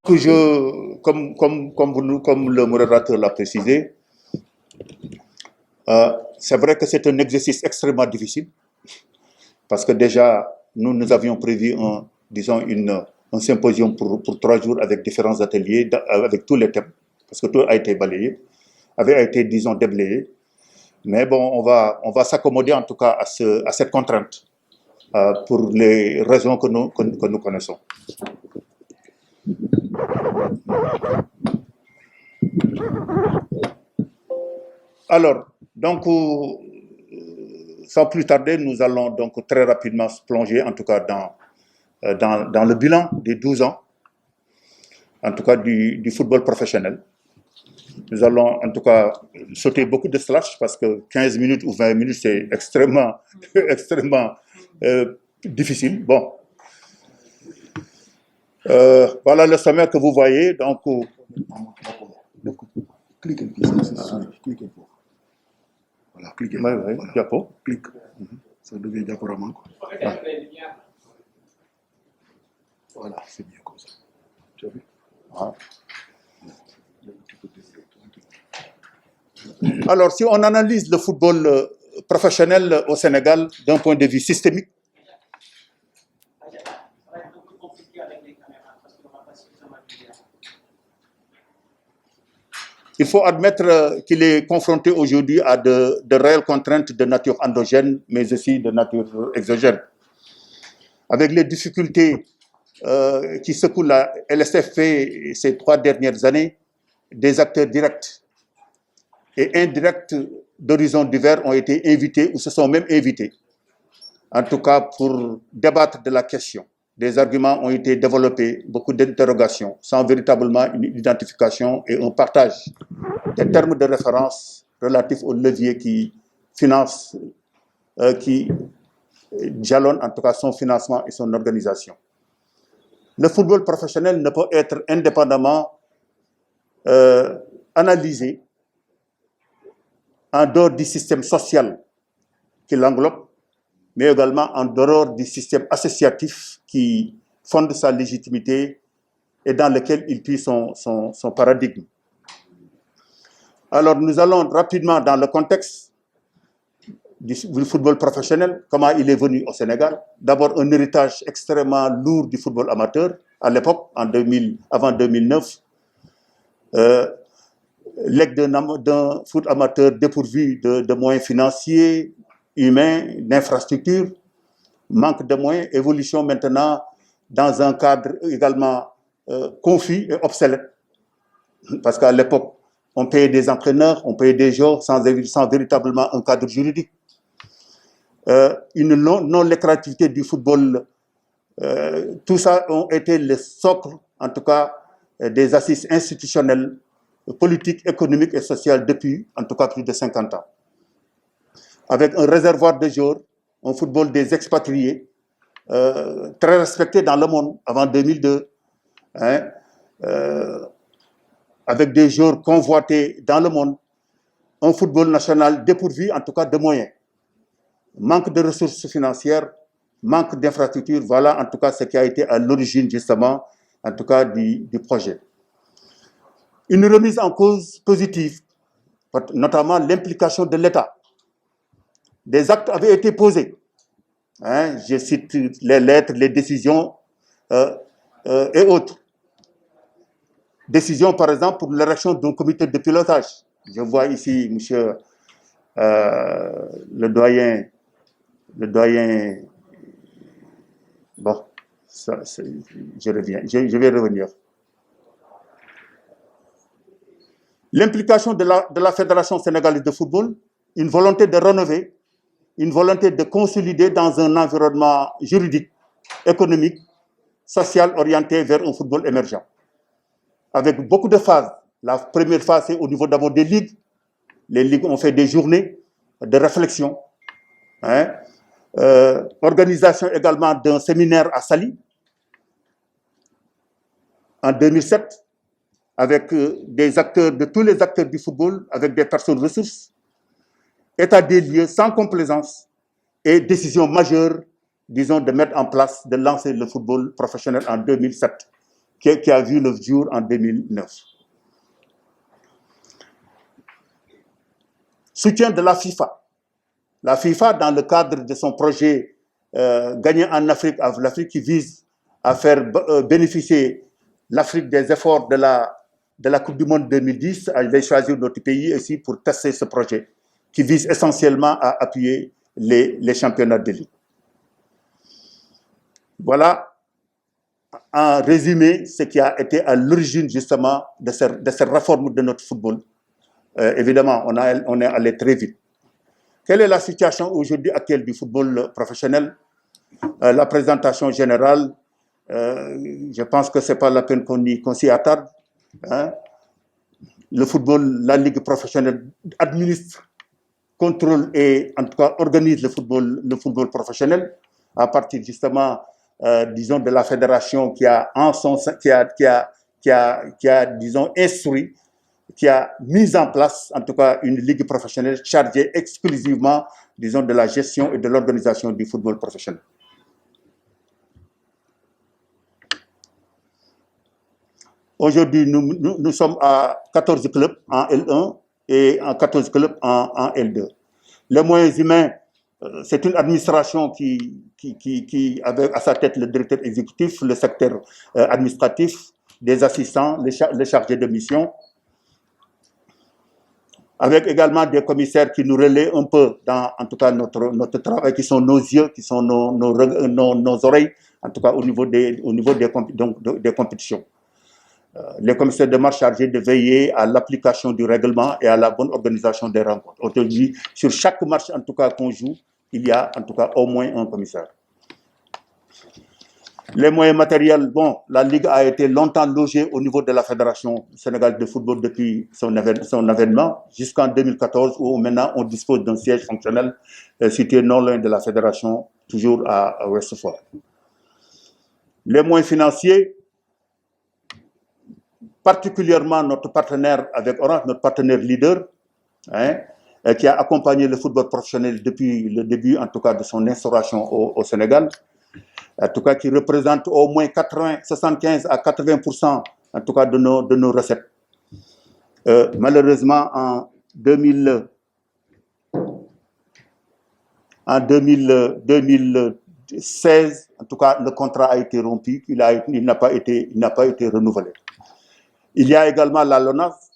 Comme le modérateur l'a précisé, c'est vrai que c'est un exercice extrêmement difficile parce que déjà, nous avions prévu un symposium pour 3 jours avec différents ateliers, avec tous les thèmes, parce que tout a été balayé, avait été, disons, déblayé. Mais bon, on va s'accommoder en tout cas à cette contrainte pour les raisons que nous connaissons. Alors, donc, sans plus tarder, nous allons donc très rapidement se plonger, en tout cas, dans le bilan des 12 ans, en tout cas du football professionnel. Nous allons, en tout cas, sauter beaucoup de slash parce que 15 minutes ou 20 minutes, c'est extrêmement, extrêmement difficile. Bon. Voilà le sommaire que vous voyez. Donc, cliquez. Voilà, cliquez. Oui, voilà. Diapo. Clique. Ça devient diaporama. Voilà, c'est mieux comme ça. Tu as vu? Ah. Alors, si on analyse le football professionnel au Sénégal d'un point de vue systémique, il faut admettre qu'il est confronté aujourd'hui à de réelles contraintes de nature endogène, mais aussi de nature exogène. Avec les difficultés qui secouent la LSFP ces 3 dernières années, des acteurs directs et indirects d'horizons divers ont été invités ou se sont même invités, en tout cas pour débattre de la question. Des arguments ont été développés, beaucoup d'interrogations, sans véritablement une identification et un partage des termes de référence relatifs aux leviers qui financent, qui jalonnent en tout cas son financement et son organisation. Le football professionnel ne peut être indépendamment analysé en dehors du système social qui l'englobe, mais également en dehors du système associatif qui fonde sa légitimité et dans lequel il puise son paradigme. Alors, nous allons rapidement dans le contexte du football professionnel, comment il est venu au Sénégal. D'abord, un héritage extrêmement lourd du football amateur à l'époque, avant 2009. L'aigle d'un foot amateur dépourvu de moyens financiers, humains, d'infrastructures, manque de moyens, évolution maintenant dans un cadre également confus et obsolète. Parce qu'à l'époque, on payait des entraîneurs, on payait des joueurs sans véritablement un cadre juridique. Une non-lucrativité du football, tout ça ont été les socles, en tout cas, des assises institutionnelles, politiques, économiques et sociales depuis, en tout cas, plus de 50 ans. Avec un réservoir de joueurs, un football des expatriés, très respecté dans le monde avant 2002, hein, avec des joueurs convoités dans le monde, un football national dépourvu, en tout cas, de moyens. Manque de ressources financières, manque d'infrastructures, voilà en tout cas ce qui a été à l'origine justement, en tout cas, du projet. Une remise en cause positive, notamment l'implication de l'État. Des actes avaient été posés. Hein, je cite les lettres, les décisions et autres. Décision, par exemple, pour l'érection d'un comité de pilotage. Je vois ici, monsieur le doyen, bon, ça, je reviens, je vais revenir. L'implication de la Fédération sénégalaise de football, une volonté de rénover, une volonté de consolider dans un environnement juridique, économique, social orienté vers un football émergent. Avec beaucoup de phases. La première phase, c'est au niveau d'abord des ligues. Les ligues ont fait des journées de réflexion. Hein. Organisation également d'un séminaire à Saly en 2007 avec des acteurs, de tous les acteurs du football, avec des personnes ressources. État des lieux sans complaisance et décision majeure, disons, de mettre en place, de lancer le football professionnel en 2007. qui a vu le jour en 2009. Soutien de la FIFA. La FIFA, dans le cadre de son projet Gagner en Afrique, l'Afrique qui vise à faire bénéficier l'Afrique des efforts de la Coupe du Monde 2010, avait choisi notre pays aussi pour tester ce projet qui vise essentiellement à appuyer les championnats d'élite. Voilà, en résumé, ce qui a été à l'origine justement de cette réforme de notre football. Évidemment, on est allé très vite. Quelle est la situation aujourd'hui actuelle du football professionnel? La présentation générale, je pense que ce n'est pas la peine qu'on s'y attarde. Hein. Le football, la Ligue professionnelle administre, contrôle et en tout cas organise le football professionnel à partir justement, disons, de la fédération qui a disons, instruit, qui a mis en place, en tout cas, une ligue professionnelle chargée exclusivement, disons, de la gestion et de l'organisation du football professionnel. Aujourd'hui, nous sommes à 14 clubs en L1 et en 14 clubs en L2. Les moyens humains, c'est une administration qui avait à sa tête le directeur exécutif, le secteur administratif, des assistants, les chargés de mission, avec également des commissaires qui nous relaient un peu dans, en tout cas, notre travail, qui sont nos yeux, qui sont nos oreilles, en tout cas au niveau des compétitions. Les commissaires de marche chargés de veiller à l'application du règlement et à la bonne organisation des rencontres. Aujourd'hui, sur chaque match, en tout cas, qu'on joue, il y a en tout cas au moins un commissaire. Les moyens matériels, bon, la Ligue a été longtemps logée au niveau de la Fédération sénégalaise de football depuis son avènement, jusqu'en 2014, où maintenant on dispose d'un siège fonctionnel situé non loin de la Fédération, toujours à Westford. Les moyens financiers, particulièrement notre partenaire avec Orange, notre partenaire leader, hein, qui a accompagné le football professionnel depuis le début, en tout cas, de son instauration au Sénégal, en tout cas qui représente au moins 75 à 80%, en tout cas, de nos recettes. Malheureusement, en 2016, en tout cas, le contrat a été rompu, il n'a pas été renouvelé. Il y a également la LONASE,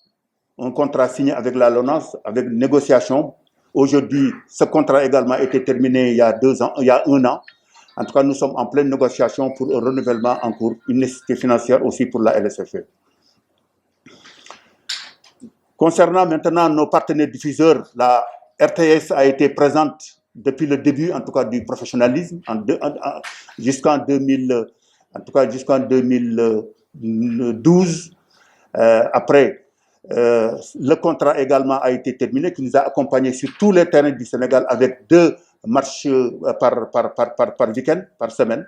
un contrat signé avec la LONASE, avec négociation. Aujourd'hui, ce contrat a également été terminé il y a 1 an. En tout cas, nous sommes en pleine négociation pour un renouvellement en cours, une nécessité financière aussi pour la LSFE. Concernant maintenant nos partenaires diffuseurs, la RTS a été présente depuis le début, en tout cas, du professionnalisme, jusqu'en 2012. Après, le contrat également a été terminé, qui nous a accompagnés sur tous les terrains du Sénégal avec 2 matchs par week-end, par semaine.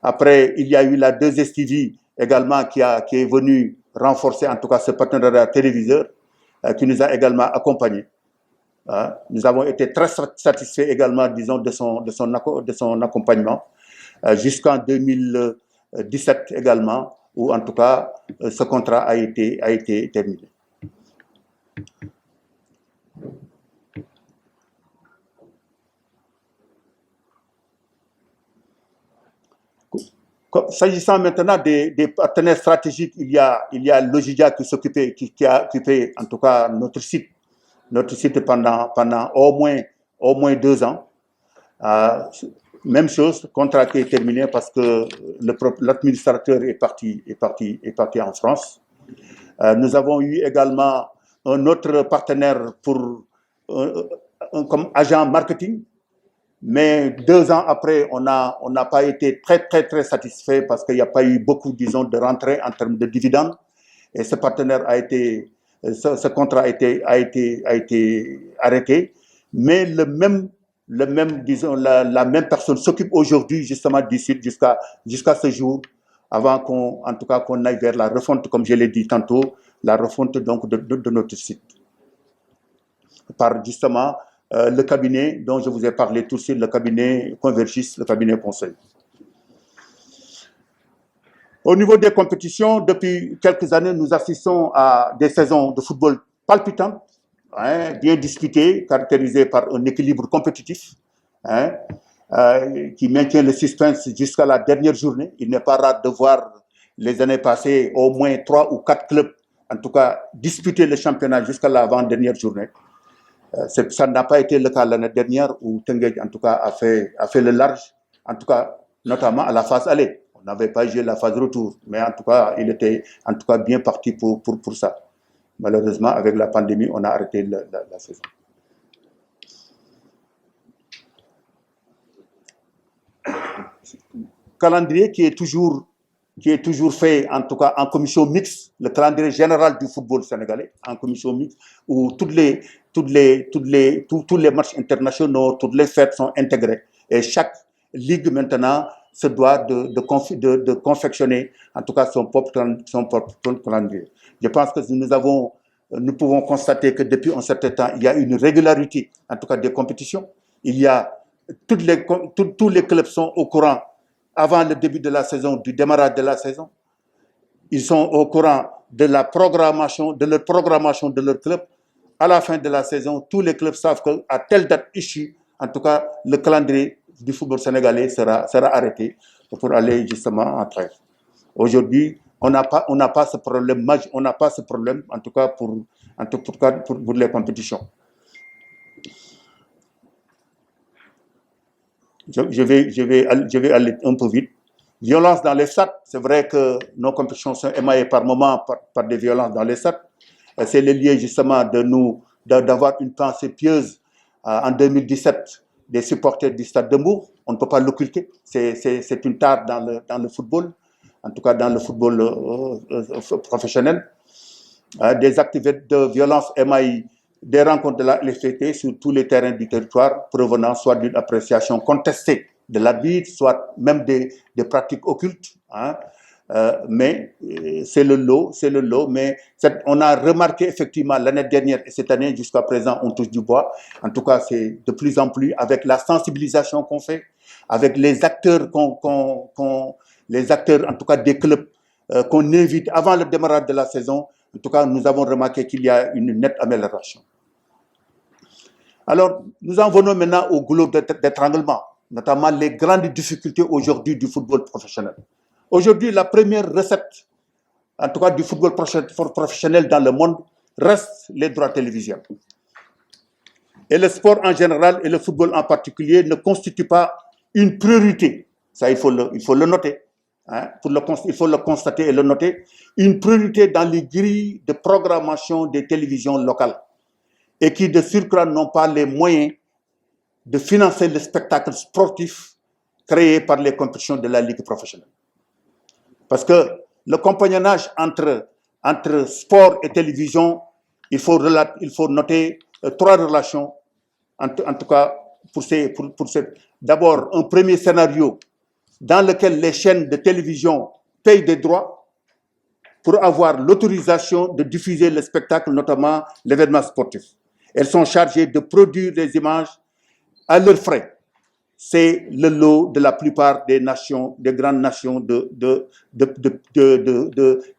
Après, il y a eu la 2STV également qui est venue renforcer en tout cas ce partenariat téléviseur qui nous a également accompagnés. Nous avons été très satisfaits également, disons, de son accompagnement jusqu'en 2017 également, où en tout cas ce contrat a été terminé. S'agissant maintenant des partenaires stratégiques, il y a Logidia qui a occupé en tout cas notre site pendant au moins 2 ans. Même chose, contrat qui est terminé parce que l'administrateur est parti en France. Nous avons eu également un autre partenaire comme agent marketing. Mais 2 ans après, on n'a pas été très satisfait parce qu'il n'y a pas eu beaucoup, disons, de rentrées en termes de dividendes. Et ce contrat a été arrêté. Mais la même personne s'occupe aujourd'hui justement du site jusqu'à ce jour, avant qu'on aille vers la refonte, comme je l'ai dit tantôt, la refonte donc de notre site. Par justement le cabinet dont je vous ai parlé tout de suite, le cabinet Convergys, le cabinet conseil. Au niveau des compétitions, depuis quelques années, nous assistons à des saisons de football palpitantes, hein, bien disputées, caractérisées par un équilibre compétitif, hein, qui maintient le suspense jusqu'à la dernière journée. Il n'est pas rare de voir les années passées au moins 3 ou 4 clubs, en tout cas, disputer le championnat jusqu'à l'avant-dernière journée. Ça n'a pas été le cas l'année dernière où Tenguej, en tout cas, a fait le large, en tout cas, notamment à la phase aller. On n'avait pas joué la phase retour, mais en tout cas, il était en tout cas bien parti pour ça. Malheureusement, avec la pandémie, on a arrêté la saison. Calendrier qui est toujours fait, en tout cas en commission mixte, le calendrier général du football sénégalais, en commission mixte, où tous les matchs internationaux, toutes les fêtes sont intégrées. Et chaque ligue maintenant se doit de confectionner, en tout cas, son propre calendrier. Je pense que nous pouvons constater que depuis un certain temps, il y a une régularité, en tout cas des compétitions. Il y a tous les clubs sont au courant avant le début de la saison, du démarrage de la saison. Ils sont au courant de leur programmation de leur club. À la fin de la saison, tous les clubs savent qu'à telle date issue, en tout cas, le calendrier du football sénégalais sera arrêté pour aller justement en trêve. Aujourd'hui, on n'a pas ce problème, en tout cas pour les compétitions. Je vais aller un peu vite. Violence dans les stades. C'est vrai que nos compétitions sont émaillées par moments par des violences dans les stades. C'est le lieu justement d'avoir une pensée pieuse en 2017 des supporters du Stade de Mbour. On ne peut pas l'occulter. C'est une tare dans le football, en tout cas dans le football professionnel. Des actes de violence émaillent des rencontres de la LFT sur tous les terrains du territoire, provenant soit d'une appréciation contestée de l'arbitre, soit même des pratiques occultes. Hein. Mais c'est le lot. Mais on a remarqué effectivement l'année dernière et cette année jusqu'à présent, on touche du bois. En tout cas, c'est de plus en plus avec la sensibilisation qu'on fait, avec les acteurs les acteurs en tout cas des clubs qu'on invite avant le démarrage de la saison. En tout cas, nous avons remarqué qu'il y a une nette amélioration. Alors, nous en venons maintenant au goulot d'étranglement, notamment les grandes difficultés aujourd'hui du football professionnel. Aujourd'hui, la première recette, en tout cas du football professionnel dans le monde, reste les droits télévisuels. Et le sport en général et le football en particulier ne constituent pas une priorité. Ça, il faut le noter. Hein, il faut le constater et le noter. Une priorité dans les grilles de programmation des télévisions locales et qui, de surcroît, n'ont pas les moyens de financer le spectacle sportif créé par les compétitions de la Ligue professionnelle. Parce que le compagnonnage entre sport et télévision, il faut noter 3 relations, en tout cas, d'abord, un premier scénario dans lequel les chaînes de télévision payent des droits pour avoir l'autorisation de diffuser le spectacle, notamment l'événement sportif. Elles sont chargées de produire des images à leurs frais. C'est le lot de la plupart des nations, des grandes nations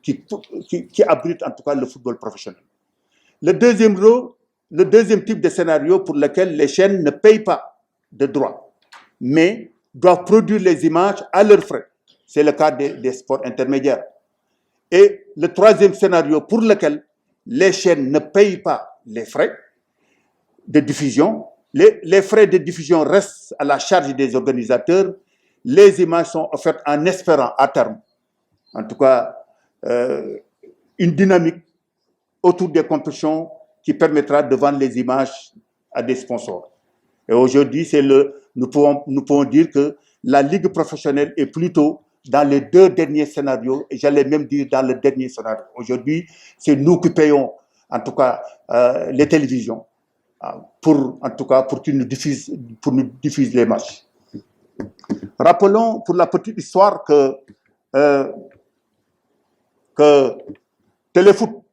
qui abritent en tout cas le football professionnel. Le deuxième type de scénario pour lequel les chaînes ne payent pas de droits, mais doivent produire les images à leurs frais. C'est le cas des sports intermédiaires. Et le troisième scénario pour lequel les chaînes ne payent pas les frais de diffusion, les frais de diffusion restent à la charge des organisateurs. Les images sont offertes en espérant à terme, en tout cas, une dynamique autour des compétitions qui permettra de vendre les images à des sponsors. Et aujourd'hui, nous pouvons dire que la Ligue professionnelle est plutôt dans les 2 derniers scénarios, et j'allais même dire dans le dernier scénario. Aujourd'hui, c'est nous qui payons, en tout cas, les télévisions, pour qu'ils nous diffusent les matchs. Rappelons pour la petite histoire que Téléfoot,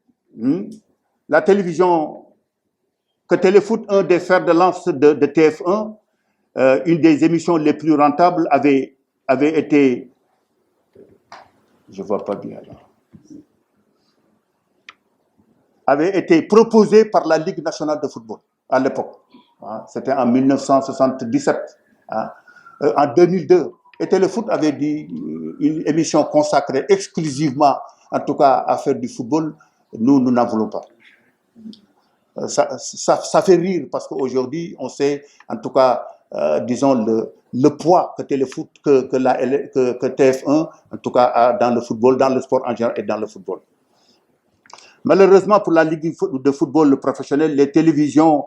la télévision, que Téléfoot, un des fers de lance de TF1, une des émissions les plus rentables, avait été je ne vois pas bien là, avait été proposé par la Ligue nationale de football à l'époque. Hein, c'était en 1977. Hein. En 2002, Et Téléfoot avait dit une émission consacrée exclusivement, en tout cas, à faire du football. Nous n'en voulons pas. Ça fait rire parce qu'aujourd'hui, on sait, en tout cas, disons, le poids que Téléfoot, que TF1, en tout cas, a dans le football, dans le sport en général et dans le football. Malheureusement, pour la Ligue de football professionnel, les télévisions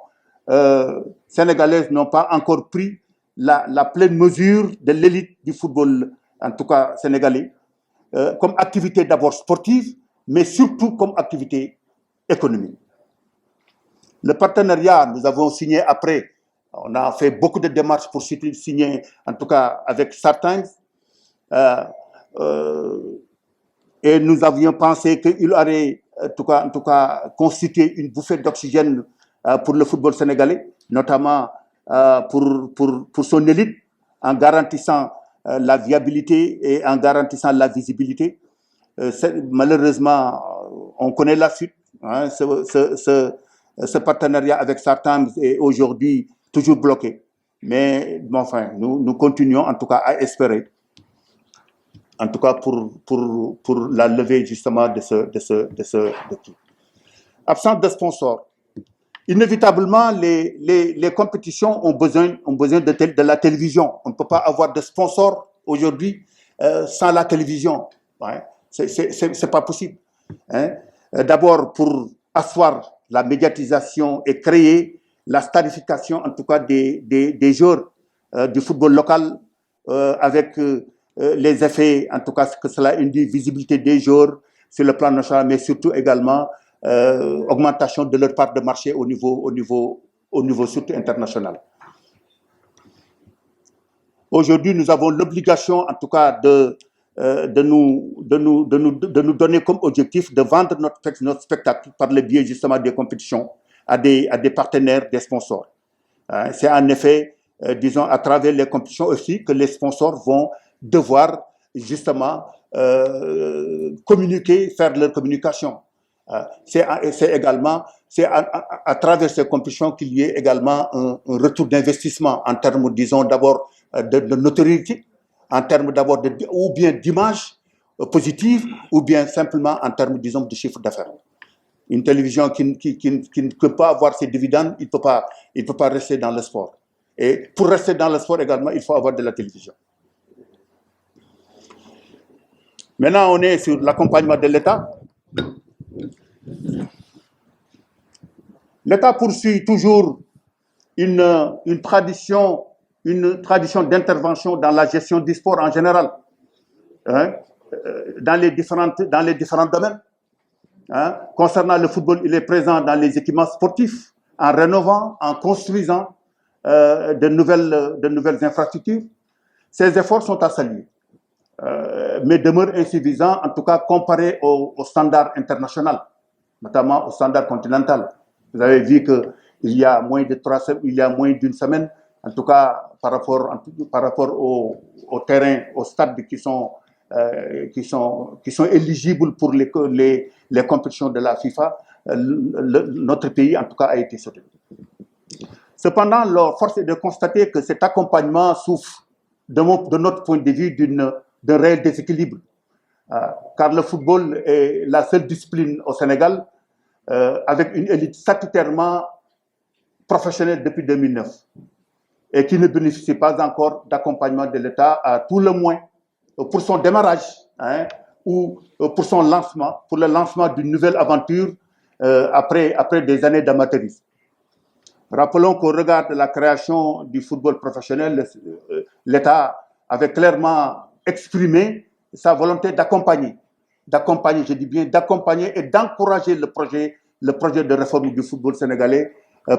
sénégalaises n'ont pas encore pris la pleine mesure de l'élite du football, en tout cas sénégalais, comme activité d'abord sportive, mais surtout comme activité économique. Le partenariat, nous avons signé après, on a fait beaucoup de démarches pour signer, en tout cas avec StarTimes, et nous avions pensé qu'il aurait, en tout cas, constitué une bouffée d'oxygène pour le football sénégalais, notamment pour son élite, en garantissant la viabilité et en garantissant la visibilité. Malheureusement, on connaît la suite. Hein, ce partenariat avec StarTimes est aujourd'hui toujours bloqué. Mais bon, enfin, nous continuons en tout cas à espérer, en tout cas pour la levée justement de tout. Absence de sponsors. Inévitablement, les compétitions ont besoin de la télévision. On ne peut pas avoir de sponsors aujourd'hui sans la télévision. Ouais. C'est pas possible. Hein. D'abord, pour asseoir la médiatisation et créer la starification, en tout cas, des joueurs du football local avec les effets, en tout cas, que cela induit, visibilité des joueurs sur le plan national, mais surtout également augmentation de leur part de marché au niveau surtout international. Aujourd'hui, nous avons l'obligation, en tout cas, de nous donner comme objectif de vendre notre spectacle par le biais justement des compétitions à des partenaires, des sponsors. C'est en effet, disons, à travers les compétitions aussi que les sponsors vont devoir justement communiquer, faire leur communication. C'est également à travers ces compétitions qu'il y ait également un retour d'investissement en termes, disons, d'abord de notoriété, en termes d'abord ou bien d'image positive, ou bien simplement en termes, disons, de chiffre d'affaires. Une télévision qui ne peut pas avoir ses dividendes, il ne peut pas rester dans le sport. Et pour rester dans le sport également, il faut avoir de la télévision. Maintenant, on est sur l'accompagnement de l'État. L'État poursuit toujours une tradition d'intervention dans la gestion du sport en général, hein, dans les différents domaines. Hein. Concernant le football, il est présent dans les équipements sportifs, en rénovant, en construisant de nouvelles infrastructures. Ces efforts sont à saluer, mais demeurent insuffisants, en tout cas comparés aux standards internationaux, notamment au standard continental. Vous avez vu qu'il y a moins d'une semaine, en tout cas par rapport au terrain, aux stades qui sont éligibles pour les compétitions de la FIFA, notre pays en tout cas a été soutenu. Cependant, force est de constater que cet accompagnement souffre, de notre point de vue, d'un réel déséquilibre. Car le football est la seule discipline au Sénégal avec une élite statutairement professionnelle depuis 2009 et qui ne bénéficie pas encore d'accompagnement de l'État, à tout le moins pour son démarrage, hein, ou pour le lancement d'une nouvelle aventure après des années d'amateurisme. Rappelons qu'au regard de la création du football professionnel, l'État avait clairement exprimé sa volonté d'accompagner, je dis bien d'accompagner et d'encourager le projet de réforme du football sénégalais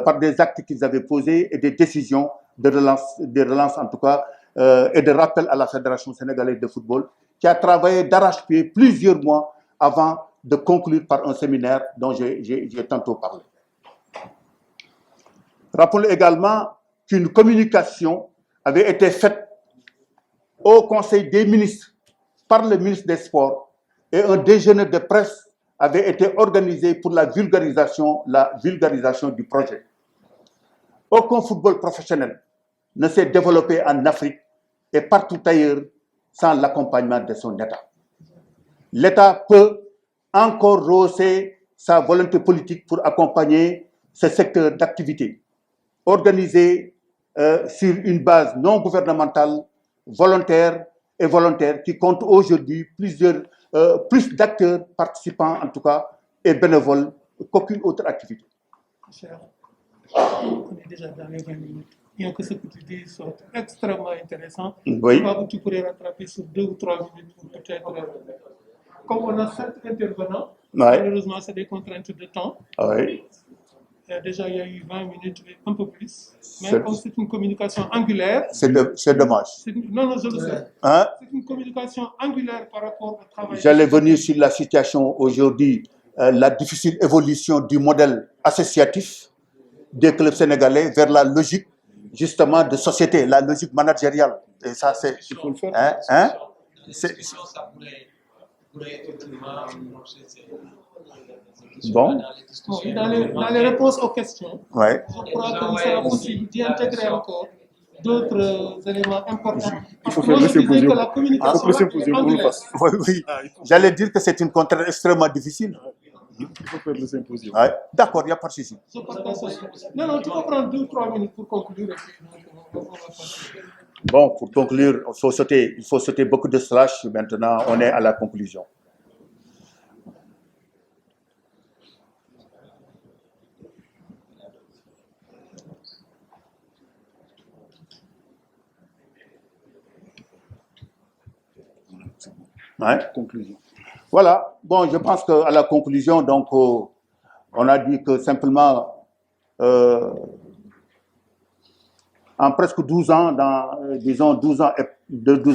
par des actes qu'ils avaient posés et des décisions de relance en tout cas, et de rappel à la Fédération sénégalaise de football, qui a travaillé d'arrache-pied plusieurs mois avant de conclure par un séminaire dont j'ai tantôt parlé. Rappelons également qu'une communication avait été faite au Conseil des ministres par le ministre des Sports et un déjeuner de presse avait été organisé pour la vulgarisation du projet. Aucun football professionnel ne s'est développé en Afrique et partout ailleurs sans l'accompagnement de son État. L'État peut encore rehausser sa volonté politique pour accompagner ce secteur d'activité, organisé sur une base non gouvernementale, volontaire et volontaire, qui compte aujourd'hui plus d'acteurs participants, en tout cas, et bénévoles qu'aucune autre activité. Cher, on est déjà dans les 20 minutes. Bien que ce que tu dis soit extrêmement intéressant, Oui. je crois que tu pourrais rattraper sur 2 ou 3 minutes pour peut-être. Comme on a 7 intervenants, malheureusement, c'est des contraintes de temps. Oui. Déjà, il y a eu 20 minutes et un peu plus. Mais comme c'est une communication angulaire. C'est dommage. Non, je le sais. Hein? C'est une communication angulaire par rapport au travail. J'allais venir sur la situation aujourd'hui, la difficile évolution du modèle associatif des clubs sénégalais vers la logique, justement, de société, la logique managériale. Et ça, c'est. Il faut le faire. Hein? Bon. Dans les réponses aux questions, Ouais. je crois qu'il sera possible d'y intégrer encore d'autres éléments importants. Il faut faire le symposium. Que la communication Oui, oui. J'allais dire que c'est une contrainte extrêmement difficile. Il faut faire le symposium. Ouais. D'accord, il n'y a pas de souci. Non, tu peux prendre 2 ou 3 minutes pour conclure. Et puis, on va passer. Bon, pour conclure, il faut sauter beaucoup de slash. Maintenant, on est à la conclusion. Ouais. Conclusion. Voilà. Bon, je pense qu'à la conclusion, donc, on a dit que simplement, en presque 12 ans, disons 12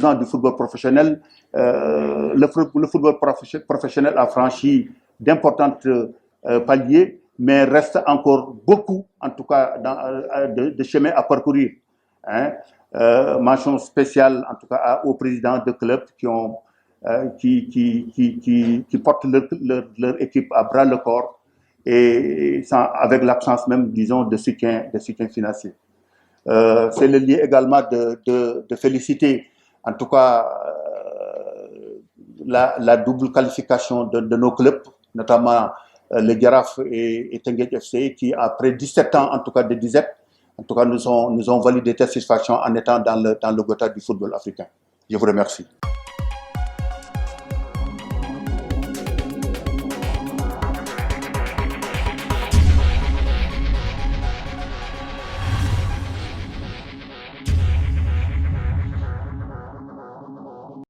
ans du football professionnel, le football professionnel a franchi d'importantes paliers, mais reste encore beaucoup, en tout cas, de chemin à parcourir. Hein. Mention spéciale, en tout cas, aux présidents de clubs qui portent leur équipe à bras le corps et avec l'absence même, disons, de soutien financier. C'est le lieu également de féliciter, en tout cas, la double qualification de nos clubs, notamment le Jaraaf et Teungueth FC, qui après 17 ans, en tout cas de disette, en tout cas, nous ont validé cette satisfaction en étant dans le quota du football africain. Je vous remercie.